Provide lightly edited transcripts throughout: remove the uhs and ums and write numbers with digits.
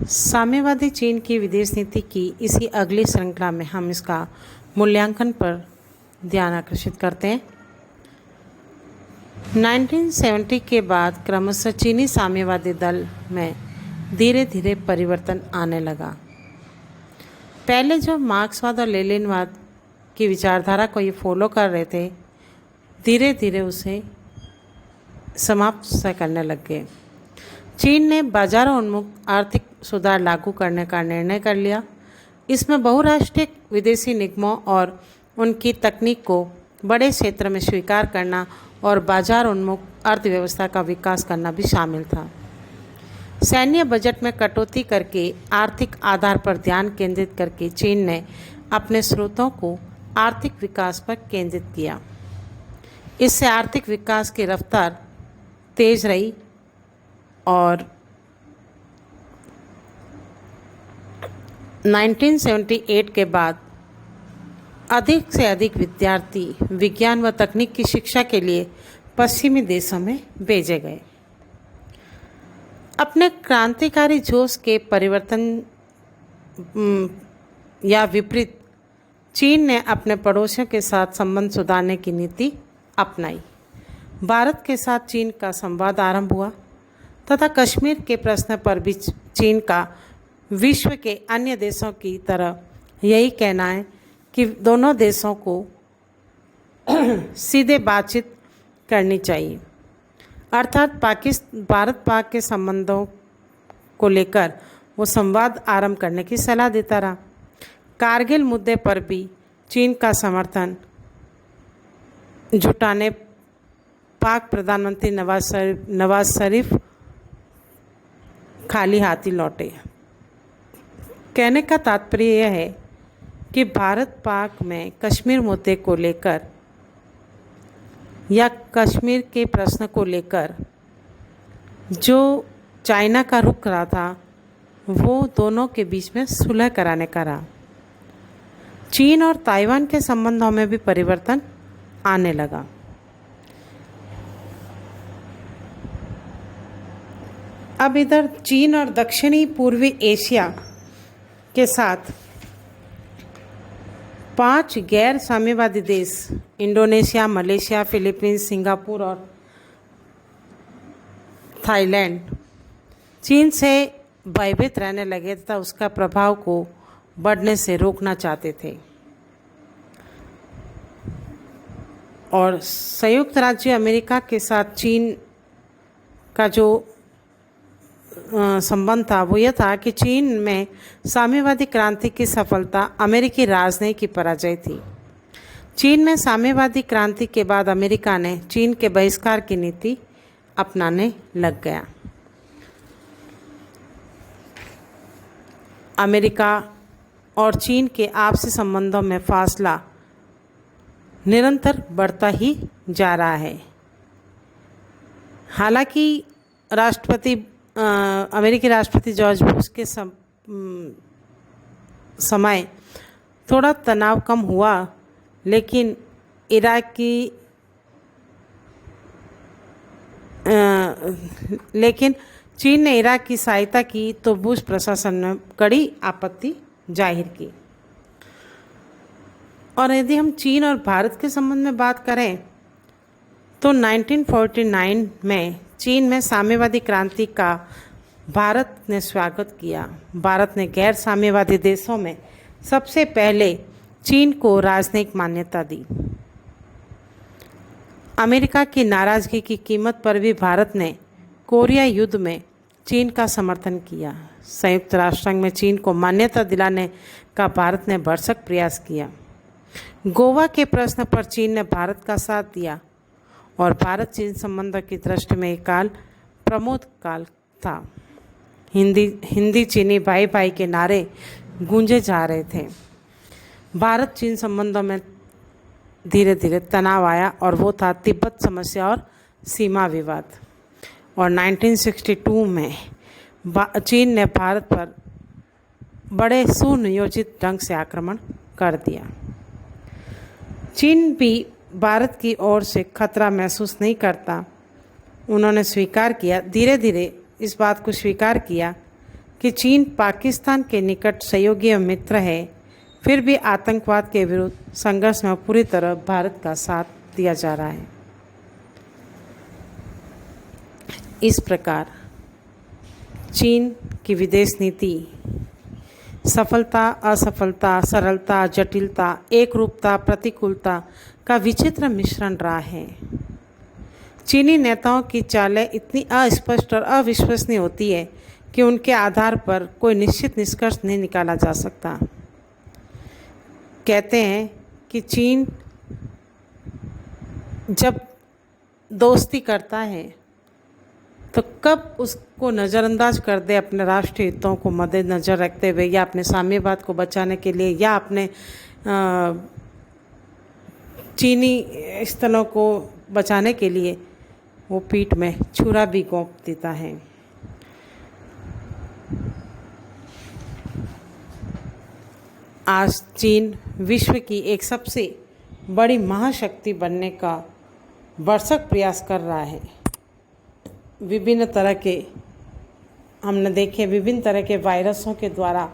साम्यवादी चीन की विदेश नीति की इसी अगली श्रृंखला में हम इसका मूल्यांकन पर ध्यान आकर्षित करते हैं। 1970 के बाद क्रमशः चीनी साम्यवादी दल में धीरे धीरे परिवर्तन आने लगा। पहले जो मार्क्सवाद और लेनिनवाद की विचारधारा को ये फॉलो कर रहे थे, धीरे धीरे उसे समाप्त से करने लग गए। चीन ने बाजारोन्मुख आर्थिक सुधार लागू करने का निर्णय कर लिया। इसमें बहुराष्ट्रीय विदेशी निगमों और उनकी तकनीक को बड़े क्षेत्र में स्वीकार करना और बाजार उन्मुख अर्थव्यवस्था का विकास करना भी शामिल था। सैन्य बजट में कटौती करके आर्थिक आधार पर ध्यान केंद्रित करके चीन ने अपने स्रोतों को आर्थिक विकास पर केंद्रित किया। इससे आर्थिक विकास की रफ्तार तेज रही और 1978 के बाद अधिक से अधिक विद्यार्थी विज्ञान व तकनीक की शिक्षा के लिए पश्चिमी देशों में भेजे गए। अपने क्रांतिकारी जोश के परिवर्तन या विपरीत चीन ने अपने पड़ोसियों के साथ संबंध सुधारने की नीति अपनाई। भारत के साथ चीन का संवाद आरंभ हुआ तथा कश्मीर के प्रश्न पर भी चीन का विश्व के अन्य देशों की तरह यही कहना है कि दोनों देशों को सीधे बातचीत करनी चाहिए, अर्थात भारत पाक के संबंधों को लेकर वो संवाद आरंभ करने की सलाह देता रहा। कारगिल मुद्दे पर भी चीन का समर्थन जुटाने पाक प्रधानमंत्री नवाज शरीफ खाली हाथी लौटे। कहने का तात्पर्य यह है कि भारत पाक में कश्मीर मुद्दे को लेकर या कश्मीर के प्रश्न को लेकर जो चाइना का रुख रहा था वो दोनों के बीच में सुलह कराने का रहा। चीन और ताइवान के संबंधों में भी परिवर्तन आने लगा। अब इधर चीन और दक्षिणी पूर्वी एशिया के साथ 5 गैर साम्यवादी देश इंडोनेशिया, मलेशिया, फिलीपींस, सिंगापुर और थाईलैंड चीन से भयभीत रहने लगे तथा उसका प्रभाव को बढ़ने से रोकना चाहते थे। और संयुक्त राज्य अमेरिका के साथ चीन का जो संबंध था वो यह था कि चीन में साम्यवादी क्रांति की सफलता अमेरिकी राजनयिक की पराजय थी। चीन में साम्यवादी क्रांति के बाद अमेरिका ने चीन के बहिष्कार की नीति अपनाने लग गया। अमेरिका और चीन के आपसी संबंधों में फासला निरंतर बढ़ता ही जा रहा है। हालांकि अमेरिकी राष्ट्रपति जॉर्ज बुश के समय थोड़ा तनाव कम हुआ, लेकिन चीन ने इराक की सहायता की तो बुश प्रशासन ने कड़ी आपत्ति जाहिर की। और यदि हम चीन और भारत के संबंध में बात करें तो 1949 में चीन में साम्यवादी क्रांति का भारत ने स्वागत किया। भारत ने गैर साम्यवादी देशों में सबसे पहले चीन को राजनयिक मान्यता दी। अमेरिका की नाराज़गी की कीमत पर भी भारत ने कोरिया युद्ध में चीन का समर्थन किया। संयुक्त राष्ट्र संघ में चीन को मान्यता दिलाने का भारत ने भरसक प्रयास किया। गोवा के प्रश्न पर चीन ने भारत का साथ दिया और भारत चीन संबंधों की दृष्टि में एक काल प्रमोद काल था। हिंदी चीनी भाई भाई के नारे गूंजे जा रहे थे। भारत चीन संबंधों में धीरे धीरे तनाव आया और वो था तिब्बत समस्या और सीमा विवाद। और 1962 में चीन ने भारत पर बड़े सुनियोजित ढंग से आक्रमण कर दिया। चीन भी भारत की ओर से खतरा महसूस नहीं करता। उन्होंने स्वीकार किया, धीरे धीरे इस बात को स्वीकार किया कि चीन पाकिस्तान के निकट सहयोगी एवं मित्र है, फिर भी आतंकवाद के विरुद्ध संघर्ष में पूरी तरह भारत का साथ दिया जा रहा है। इस प्रकार चीन की विदेश नीति सफलता, असफलता, सरलता, जटिलता, एकरूपता, प्रतिकूलता का विचित्र मिश्रण रहा है। चीनी नेताओं की चालें इतनी अस्पष्ट और अविश्वसनीय होती है कि उनके आधार पर कोई निश्चित निष्कर्ष नहीं निकाला जा सकता। कहते हैं कि चीन जब दोस्ती करता है तो कब उसको नज़रअंदाज कर दे अपने राष्ट्रीय हितों को मद्देनज़र रखते हुए, या अपने साम्यवाद को बचाने के लिए, या अपने चीनी स्थलों को बचाने के लिए वो पीठ में छुरा भी घोंप देता है। आज चीन विश्व की एक सबसे बड़ी महाशक्ति बनने का भरसक प्रयास कर रहा है। विभिन्न तरह के हमने देखे विभिन्न तरह के वायरसों के द्वारा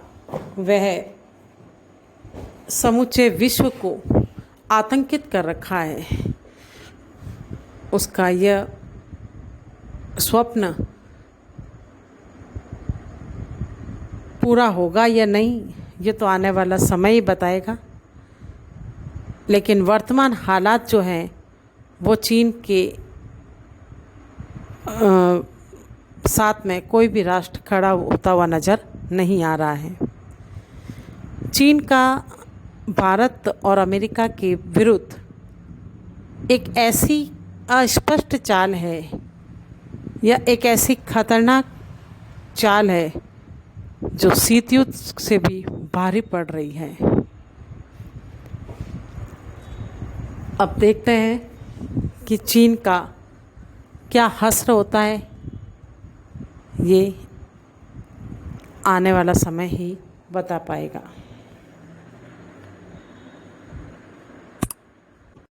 वह समूचे विश्व को आतंकित कर रखा है। उसका यह स्वप्न पूरा होगा या नहीं, ये तो आने वाला समय ही बताएगा। लेकिन वर्तमान हालात जो हैं वो चीन के साथ में कोई भी राष्ट्र खड़ा होता हुआ नज़र नहीं आ रहा है। चीन का भारत और अमेरिका के विरुद्ध एक ऐसी अस्पष्ट चाल है, या एक ऐसी खतरनाक चाल है जो शीत युद्ध से भी भारी पड़ रही है। अब देखते हैं कि चीन का क्या हश्र होता है, ये आने वाला समय ही बता पाएगा।